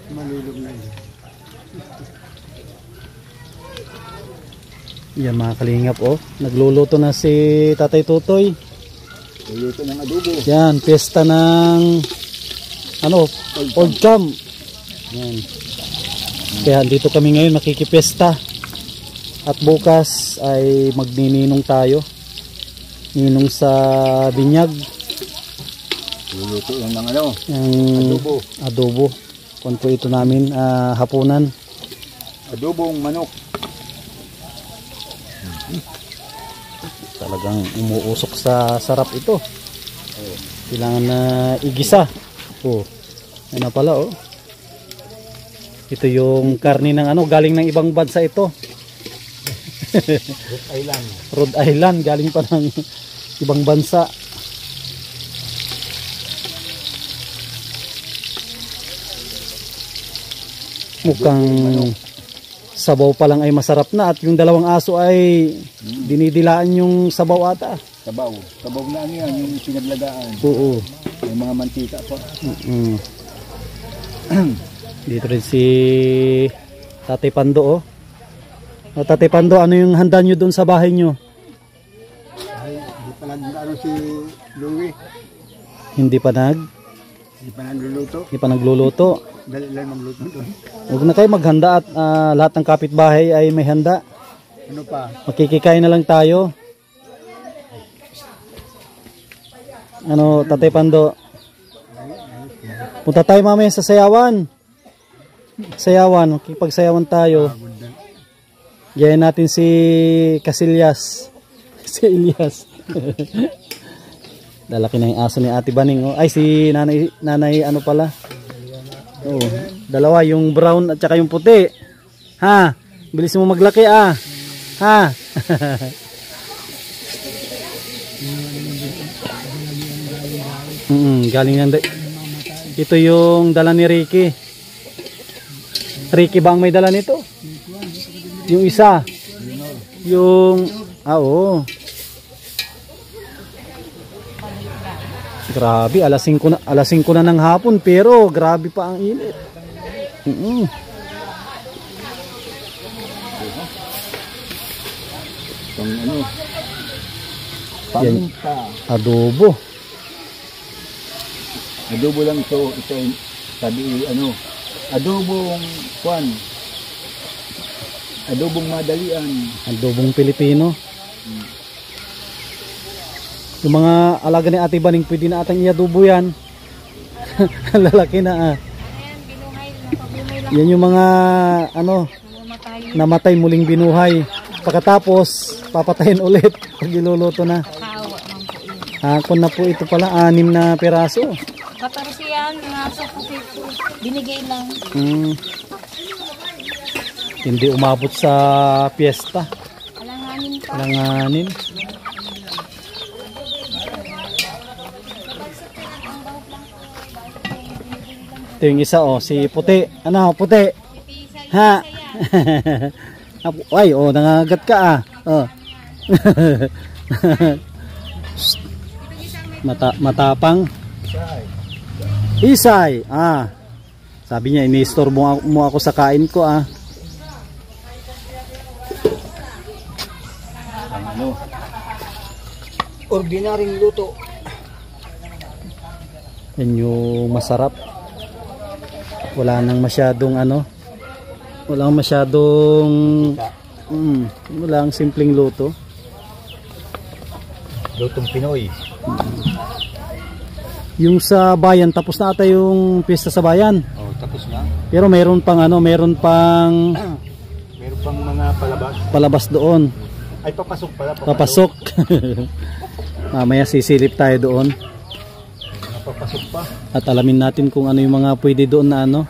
Malulog na yun. Yan mga kalingap oh. Nagluluto na si Tatay Tutoy. Luluto ng adobo. Yan, piyesta ng ano, Old Camp. Yan. Kaya dito kami ngayon makikipesta. At bukas ay magnininong tayo. Ninong sa binyag. Luluto lang ng ano, Adobo. Adobo. Kung po ito namin hapunan. adobong manok. Talagang umuusok sa sarap ito. Kailangan na igisa. Oh. Ano pala oh. Ito yung karne ng ano, galing ng ibang bansa ito. Rhode Island. Rhode Island, galing pa ng ibang bansa. Mukhang sabaw pa lang ay masarap na at yung dalawang aso ay dinidilaan yung sabaw ata. Sabaw. Sabaw na ano yan, yung pinaglagaan. Oo. May mga mantika pa. Dito rin si Tatay Pando oh. O, Tatay Pando, ano yung handa nyo doon sa bahay nyo? Ay, hindi pa nag-ano si Louie. Hindi pa Nagluluto. Hindi pa nagluluto. Dali lang magluto doon. Huwag na kayo maghanda at lahat ng kapitbahay ay may handa. Ano pa? Makikikain na lang tayo. Ano, Tatay Pando? Punta tayo mamaya sa sayawan. Sayawan, makikipagsayawan tayo. Gayahin natin si Casillas. Si Elias. Lalaki na yung aso ni Ate Baning. Oh. Ay, si nanay ano pala. Oh, dalawa, yung brown at saka yung puti. Ha? Bilis mo maglaki ah. Ha? Galing yan. Ito yung dala ni Ricky. Ricky ba ang may dala nito? Yung isa. Yung oo. Grabe, alas 5 na ng hapon pero grabe pa ang init. Itong ano, paminta. Adobo. Adobo lang ito. Ito ay sabi ano, adobong kwan. Adobong madalian. Adobong Pilipino. Yung mga alaga ni Ate Baning, pwede na atang i-adobo yan. Lalaki na ah. Yan yung mga ano, namatay muling binuhay. Pagkatapos, papatayin ulit pag iluluto na. Hakon na po ito pala, 6 na piraso. 14 yan, mga po binigay lang. Hindi umabot sa piyesta. Alanganin pa. Alanganin. Ito yung isa oh, si Puti. Ano, Puti? Ha? Ay, oh, nangagat ka ah. Oh. Matapang. Isay. Ah. Sabi niya, ini-store mo ako sa kain ko ah. Ano? Ordinaryong luto. Yan yung masarap. Wala nang masyadong ano. Walang masyadong walang simpleng luto. Lutong Pinoy. Yung sa bayan, tapos na ata yung piyesta sa bayan. Oh, tapos na. Pero meron pang ano, meron pang mga palabas. palabas doon. Ay, papasok pala. Papasok. Mamaya sisilip tayo doon. Papasok pa. At alamin natin kung ano yung mga pwede doon na ano.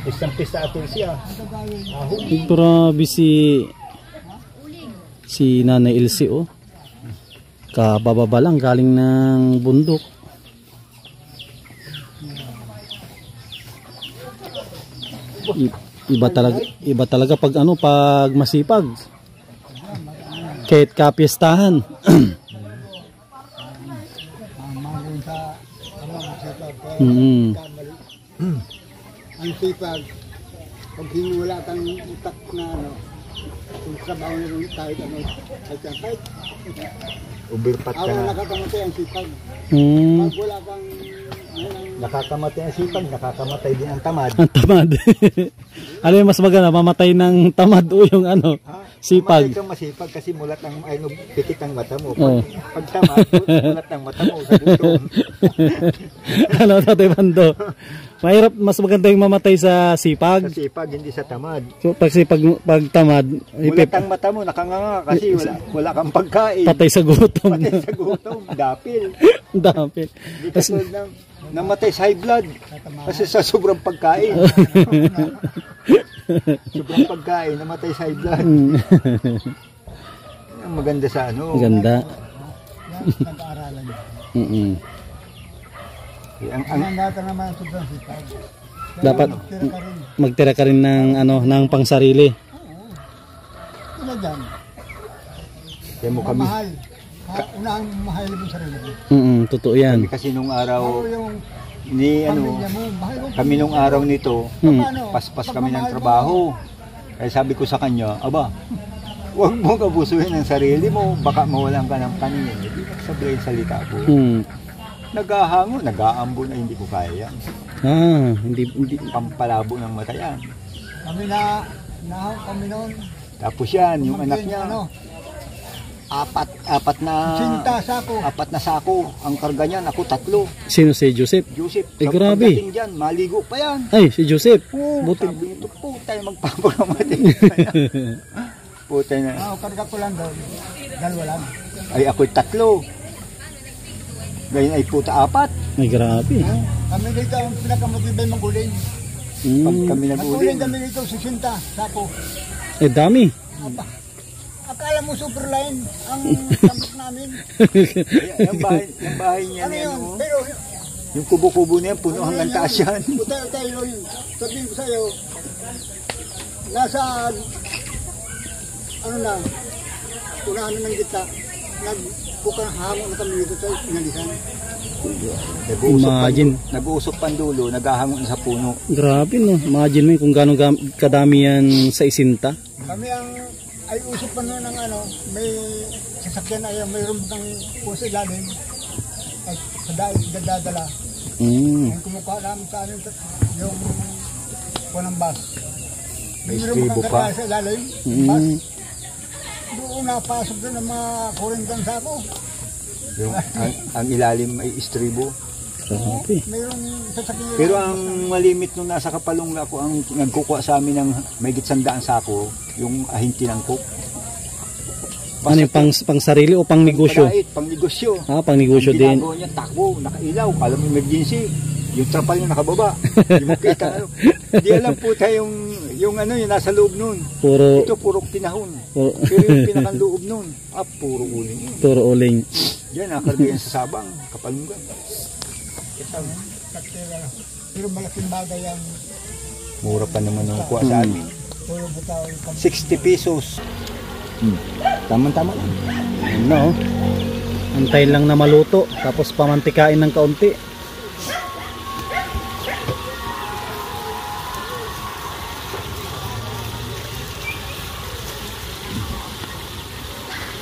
Isang pista atin siya. Grabe si Nanay Elsie oh. Kabababa lang galing ng bundok. Iba talaga pag ano, pag masipag. Kahit kapiestahan. Mangon sa masipag. Kamali. Ang sipag, pag wala kang utak na ano, kung trabaho nyo kahit ano, kahit Uberpat ka awa na. nakakamatay ang sipag. Mm. Pag wala kang Nakakamatay ang sipag, nakakamatay din ang tamad. Ang tamad. Ano yung mas maganda, mamatay ng tamad o yung ano, sipag? Mamatay kang masipag kasi mulat ang pikit ang mata mo. Oo. Pag tamad, mulat ang mata mo sa gutom. Ano, Tatay Bando? Mahirap, mas maganda yung mamatay sa Sa sipag. sipag, hindi sa tamad. So, pag tamad, Mulat ang mata mo, nakanganga kasi wala kang pagkain. patay sa gutom. Patay sa gutom, dapil. Dapit. Hindi katulad ng namatay sa high blood kasi sa sobrang pagkain. Sobrang pagkain, namatay sa high blood. Ang maganda sa ano. Maganda. nag-aaralan nyo. Ang Nandata naman ang sobrang sipag. Dapat Tira ka rin. magtira ka rin ng ano, ng pangsarili. Ina dyan, kaya mo kami, mahal. Unang mahal mo sarili mo. Totoo yan. kasi nung araw Ano yung ni pamilya ano, mo, mahal mo. kami nung araw nito, Paano? paspas kami ng trabaho. Kaya sabi ko sa kanya, aba, huwag mo kabusuhin ang sarili mo, baka mawalan ka ng kanin. Hindi ko sabihin salita ko. Naghahango, nag-aambo na hindi ko kaya yan. Hindi. Pampalabo ng mata yan. Kami kami noon, Tapos yan, yung anak niya, ano, apat na sako. Ang karga niyan, ako 3. Sino si Joseph? Joseph, Grabe. pagdating dyan, maligo pa yan. Ay, si Joseph. Buti. Sabi nito, putay, magpapagamatay. Putay na. karga ko lang doon, 2 lang. Ay, ako'y 3. Ngayon ay puta 4. Ay, grabe. Kami dito ang pinakamatibay maguling. Pag kami Maguling nag-uling, kami dito, 60 sako. Eh, dami. Akala mo super line ang tambak namin. yung bahay niya Ano niya, yun? no? Pero Yung kubo-kubo niya, puno hanggang taas yan. tayo yun. Sabihin ko sa'yo, nasa, ano na, unahan na ng kita, nagpukang hamon na kami dito sa inalisan. Imagine. Nag-uusok pandulo, naghahangon sa puno. Grabe, no? Imagine mo yun kung gaano kadami yan sa isinta. Kami ay usap pa noon ng ano, may sasakyan ay mayroon kang puso ilalim, ay dadadala. Ang kumukuha namin sa amin, yung punang bus. May Mayroon istribo kang pa. karga sa ilalim, bus. Doon napasok doon ang mga 40 sako. Yung, ang ilalim ay istribo. Grabe. Mayroong sasakyan. Pero ang malimit nung nasa Kapalong ako, ang nagkukuha sa amin ng may 100 sako, yung ahinti ng cook. Ano yung pang sarili o pang negosyo? Pang negosyo. Pang negosyo Ang din. ginagawa niya, takbo, nakailaw, alam mo emergency. Yung trapal niya nakababa. Hindi mo kita. Hindi alam po tayo yung ano, yung nasa loob nun. Ito puro pinahon. Pero yung pinakanloob nun, puro uling. Puro uling. Yan, nakarga yan sa Sabang, Kapalungan. Pero malaking bagay ang Mura pa naman ang kuha sa amin. puro butaw. 60 pesos. Tama-tama lang. No? Antayin lang na maluto. Tapos pamantikain ng kaunti.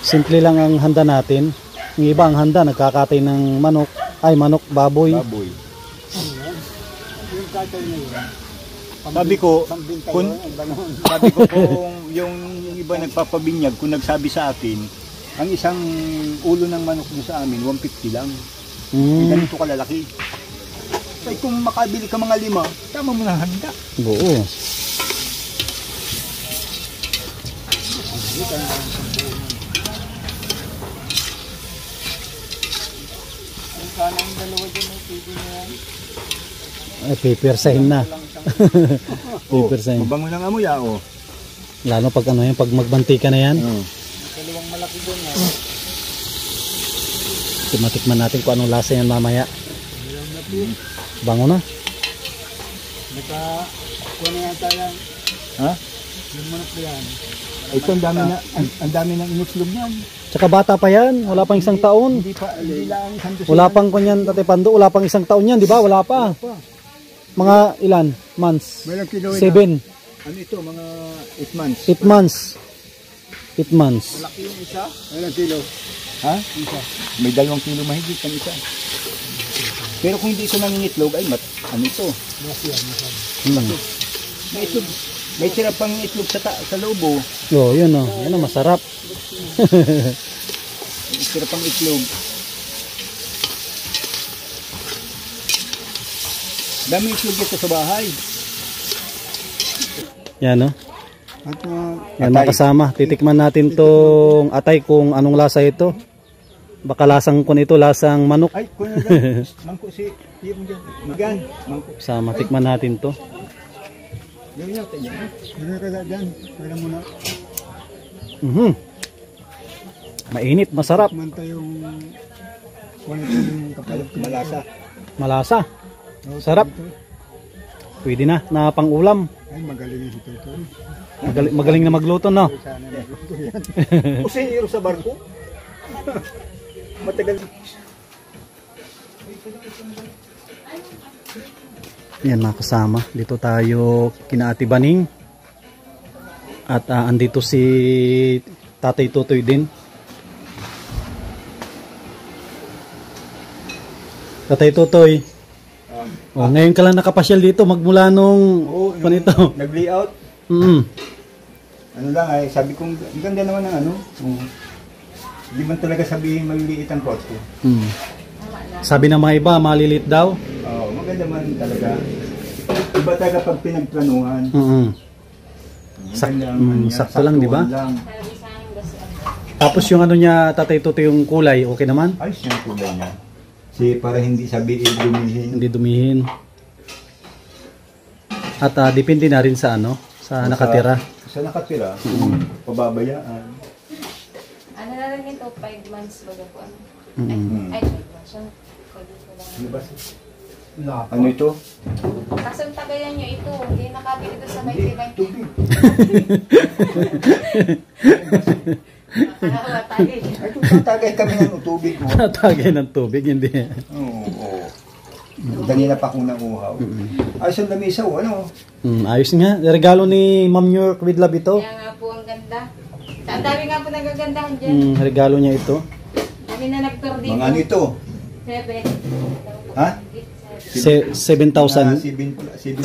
Simple lang ang handa natin. Yung iba ang handa, nagkakatay ng manok. Ay, manok, baboy. Baboy. Yung katay na yun. Sabi ko, Pambintay kung, yun, ang ganon. sabi ko kung yung iba nagpapabinyag, kung nagsabi sa akin, ang isang ulo ng manok doon sa amin, 150 lang. Ganito kalalaki. Kaya kung makabili ka mga 5, tama mo na handa. Oo. Sana ang dalawa dyan ay pwede na yan. Ay, pipersahin na. Pipersahin. Mabango ng amoy, oh. Lalo pag ano yan, pag magbantika na yan. Dalawang malaki doon na. Timatikman natin kung anong lasa yan mamaya. Bango na. Nakakuha na yata yan. Ha? Yung manok na yan. Ito ang dami ng initlog niyan. Tsaka bata pa yan, wala pang 1 taon. Hindi lang isang dosen. Wala pang kunyan, Tatay Pando, wala pang 1 taon yan, di ba? Wala pa. Mga ilan? Months? May ilang kilo 7. Ano ito, mga 8 months. 8 months. 8 months. Malaki yung isa. May ilang kilo. Ha? Isa. May 2 kilo mahigit ang isa. Pero kung hindi ito nangingitlog, ay ano ito? May itlog. May sirap pang itlog sa lobo. Oh, yun oh. Yan oh, masarap. May sirap pang itlog. Dami itlog ito sa bahay. Yan oh. At Yan mga kasama. Titikman natin tong atay kung anong lasa ito. Baka lasang kun ito, lasang manok. Ay, kuya dyan. Mangko si Iyon dyan. Magan. Mangko. Sama, tikman natin to. Yun yun. Hindi ka dyan. Kaya muna. Mainit, masarap. Manta yung kung ito yung kapalit. Malasa. Malasa. Sarap. Pwede na, na pang ulam. Ay, magaling ito ito. Magaling na magluto, no? Sana magluto yan. Kusinero sa barko. Matagal. Yan mga kasama. Dito tayo kina Ate Baning. At andito si Tatay Tutoy din. Tatay Tutoy. Ngayon ka lang nakapasyal dito magmula nung panito. Nag-layout. Ano lang ay, sabi kong, ang ganda naman ng ano. Hindi man talaga sabihin maliliit ang kotse. Sabi ng mga iba, malilit daw. Oo, maganda man talaga. Iba talaga pag pinagplanuhan. Sakto lang, di ba? Lang. Tapos yung ano niya, Tatay Tutoy, yung kulay, okay naman? Ayos yung kulay niya. Kasi para hindi sabihin dumihin. Hindi dumihin. At depende na rin sa ano, sa nakatira. Sa nakatira, pababayaan. Ano na lang ito, 5 months bago po ano. Ay, 5 months. Ano ba? Ano ito? Kasi ang tagayan nyo ito, hindi nakabili ito sa 20-20. Tubig. Nakakawa tayo. Ay, tatagay kami ng tubig. Tatagay ng tubig, hindi. Oo. Kanina pa kung nanguhaw. Ayos ang lamisa, ano? Ayos nga. Regalo ni Ma'am New York with love ito. Kaya nga po ang ganda. Ang dami nga po nagagandahan dyan. Regalo niya ito. Kami na nag-tour dito. Mga ano ito? 7. Ha? 7,000. 7 plus ito.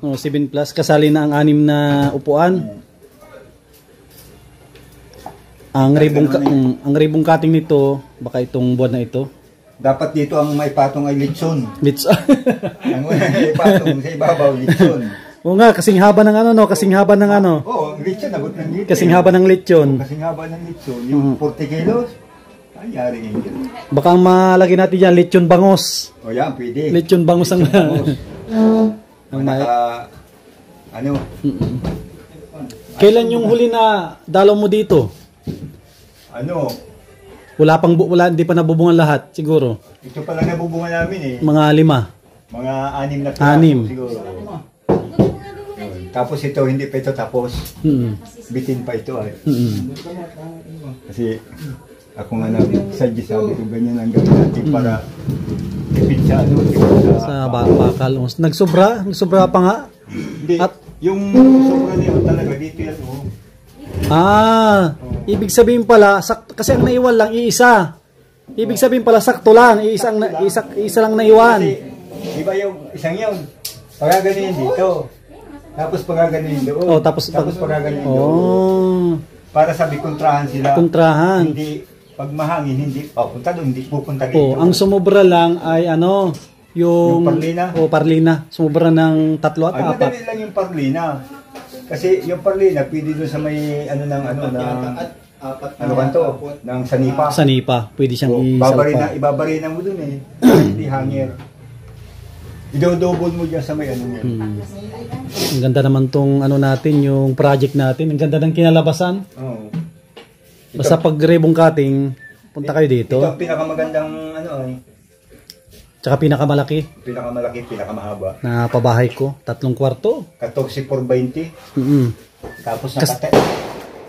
7 plus. Kasali na ang 6 na upuan. Ang ribong cutting nito, baka itong buwan na ito. Dapat dito ang may patong ay litson. Ang may patong sa ibabaw, litson. Oo nga, kasing haba ng ano, no? Kasing haba ng ano. Oo, litson, abot ng litson. Kasing haba ng lechon. Kasing haba ng litson. Yung 40 kilos, ay yari yun. Baka malagay natin dyan, lechon bangos. O yan, pwede. Lechon bangos ang... Ano? Kailan yung huli na dalaw mo dito? Ano? Wala, hindi pa nabubungan lahat, siguro. Ito pala nabubunga namin eh. Mga 5. Mga 6 na piraso 6. siguro. Tapos ito, hindi pa ito tapos. Bitin pa ito ay. Kasi ako nga nag-suggest, sabi ko ganyan ang gawin natin para tipid sa ano. Sa bakal. Nagsobra pa nga. Hindi, At- yung sobra niyo talaga dito yan. Ibig sabihin pala, kasi ang naiwan lang, iisa. Ibig sabihin pala, sakto lang, isa lang naiwan. Kasi, iba yung isang yun. Pagkaganin dito. Tapos pagkaganin doon. Tapos pagkaganin doon. Para sabi kontrahan sila. Kontrahan. Hindi, pag mahangin, hindi, punta doon, hindi pupunta dito. Ang sumobra lang ay ano, yung parlina. Parlina. Sumobra ng 3 at 4. Ay, madali lang yung parlina. Kasi yung parlina, pwede doon sa may ng sanipa. Sanipa, pwede siyang Ibabarina mo doon eh. Hindi hanger. I-double mo dyan sa may ano yan. Ang ganda naman tong ano natin, yung project natin. Ang ganda ng kinalabasan. Oo. Basta pag ribbon cutting, punta kayo dito. Ito ang pinakamagandang ano ay. Tsaka pinakamalaki Pinakamalaki, pinakamahaba. na pabahay ko. 3 kwarto. 14 por 20. Mm-mm. Tapos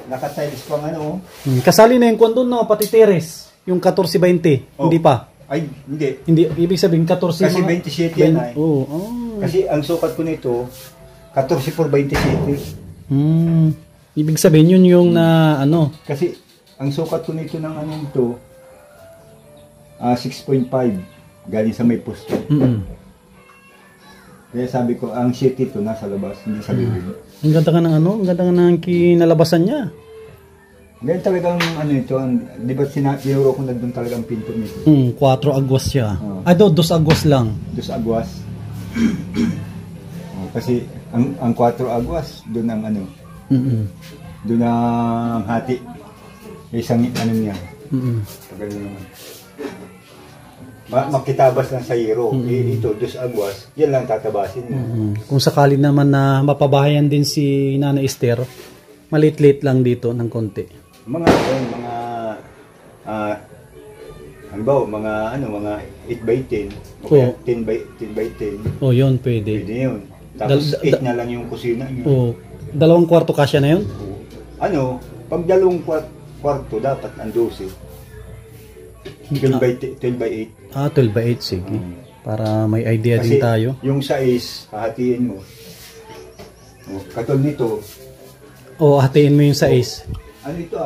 Naka-tiles pang ano. Kasali na yung kwan doon, no? Pati teres. Yung 14-20. Oh. Hindi pa. Ay, hindi. Hindi, ibig sabihin 14. Kasi 27 yan ay. Oo. Kasi ang sukat ko nito, 14 por 27. Ibig sabihin yun yung na ano. Kasi ang sukat ko nito ng ano ito, 6.5 galing sa may posto. Kaya sabi ko, ang sheet ito nasa labas, hindi sa bibig. Ang ganda ka ng ano, ang ganda ka ng kinalabasan niya. Ganyan talagang ano ito, di ba sinuro ko na doon talagang pinto nito? 4 agwas siya. Ay, 2 agwas lang. 2 agwas. Kasi ang 4 agwas, doon ang ano, doon ang hati. Isang ano niya. Tagal naman. Makitabas lang sa hero. Ito, 2 agwas, yan lang tatabasin mo. Kung sakali naman na mapabahayan din si Nana Esther, malit-lit lang dito ng konti. Mga mga 8 by 10 o kaya 10 by 10. Oh, yun pwede. Pwede yun. Tapos 8 na lang yung kusina niyo. Oh, 2 kwarto kasya na yun? Ano, pag 2 kwarto dapat ang 12. 12 by 8. 12 by 8, sige. Para may idea Kasi din tayo. yung size, hahatiin mo. Katol nito. Hatiin mo yung size. Ano ito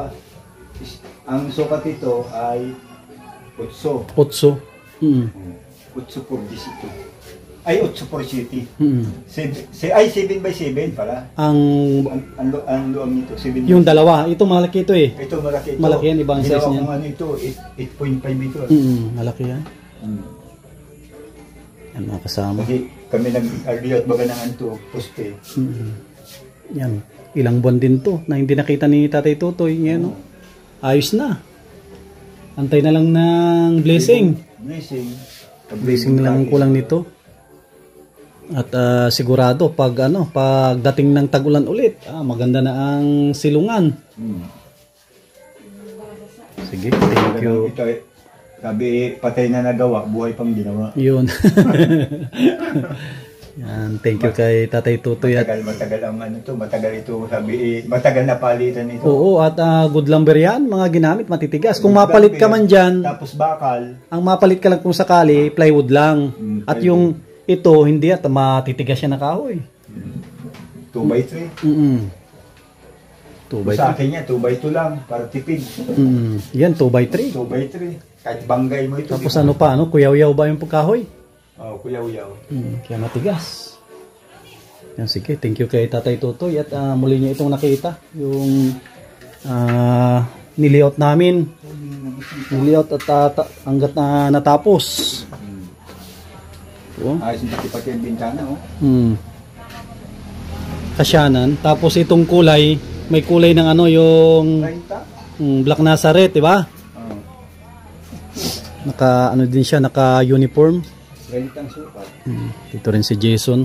ang sukat ito ay 8. 8. 8 por 10 ito. Ay, 8 por 7. 7 by 7 pala. Ang luang nito, 7 yung dalawa. Ito malaki ito eh. Ito malaki ito. Malaki yan, ibang size niya. Ginawa ko ito, 8.5 ito. Malaki yan. Yan mga kasama. Kasi kami nag-argue at baga ng ito, poste. Yan. Ilang buwan din to na hindi nakita ni Tatay Tutoy. Yan, no? Ayos na. Antay na lang ng blessing. Blessing na lang ang kulang nito. At sigurado pagdating ng tag-ulan ulit, maganda na ang silungan. Sige, thank you. Ito, sabi patay na nagawa, buhay pang ginawa. Yun. Yan, thank you kay Tatay Tutoy. Matagal ang matagal ito, sabi matagal na palitan ito. Oo, at good lumber yan, mga ginamit, matitigas. Kung mapalit ka man dyan, tapos bakal. ang mapalit ka lang kung sakali, plywood lang. At yung ito, hindi at matitigas siya na kahoy. 2x3. 2x3. Sa akin niya, 2x2 lang, para tipid. Yan, 2x3. 2x3. Kahit banggay mo ito. Tapos kuyaw-yaw ba yung pagkahoy? Kuyaw-yaw. Kaya matigas. Yan, sige, thank you kay Tatay Tutoy. At muli niya itong nakita. Yung nilayout namin. Nilayout at hanggat na natapos. Ayos yung pati yung bintana, Kasyanan. Tapos itong kulay, may kulay ng yung Black Nazareth, di ba? Naka din siya, naka uniform. Ganitang sukat. Dito rin si Jason.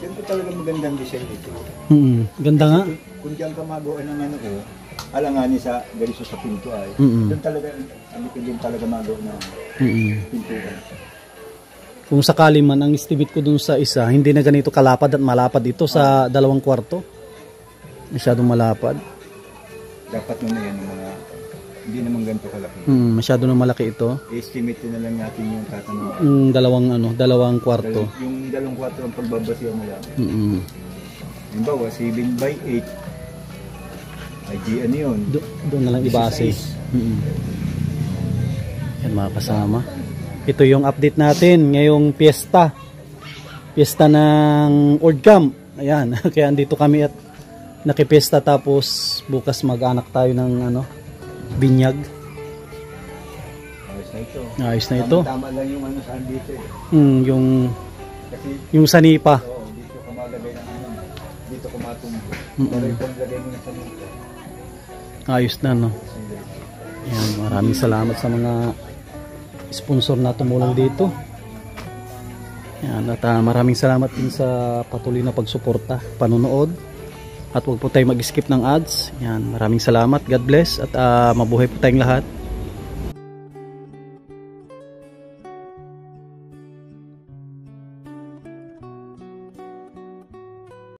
Ganito talaga magandang design ito. Ganda nga. Kung diyan ka magawa ng alanganin sa ganito sa pinto ay. Doon talaga, din talaga magawa ng pinto. Kung sakali man, ang estimate ko dun sa isa, hindi na ganito kalapad at malapad ito sa 2 kwarto. Masyadong malapad. Dapat na yan yung mga, hindi naman ganito kalaki. Masyado na malaki ito. Estimate na lang natin yung tatanong. 2 kwarto. Yung 2 kwarto ang pagbabasihan mo lang. Halimbawa, 7 by 8. Ay, ano yun? Doon na lang ibase. Yan mga kasama. Ito yung update natin ngayong piyesta. Piyesta ng Old Camp. Ayan, kaya andito kami at nakipiyesta tapos bukas mag-anak tayo ng binyag. Ayos na ito. Ayos na ito. Tama lang yung saan dito Kasi, yung sanipa. Dito ka maglagay ng dito ka matumbo. Pero itong lagay mo na sanipa. Ayos na, no? Ayan, maraming salamat sa mga sponsor na tumulong dito. Yan, at maraming salamat din sa patuloy na pagsuporta, panonood. At huwag po tayo mag-skip ng ads. Yan, maraming salamat. God bless at mabuhay po tayong lahat.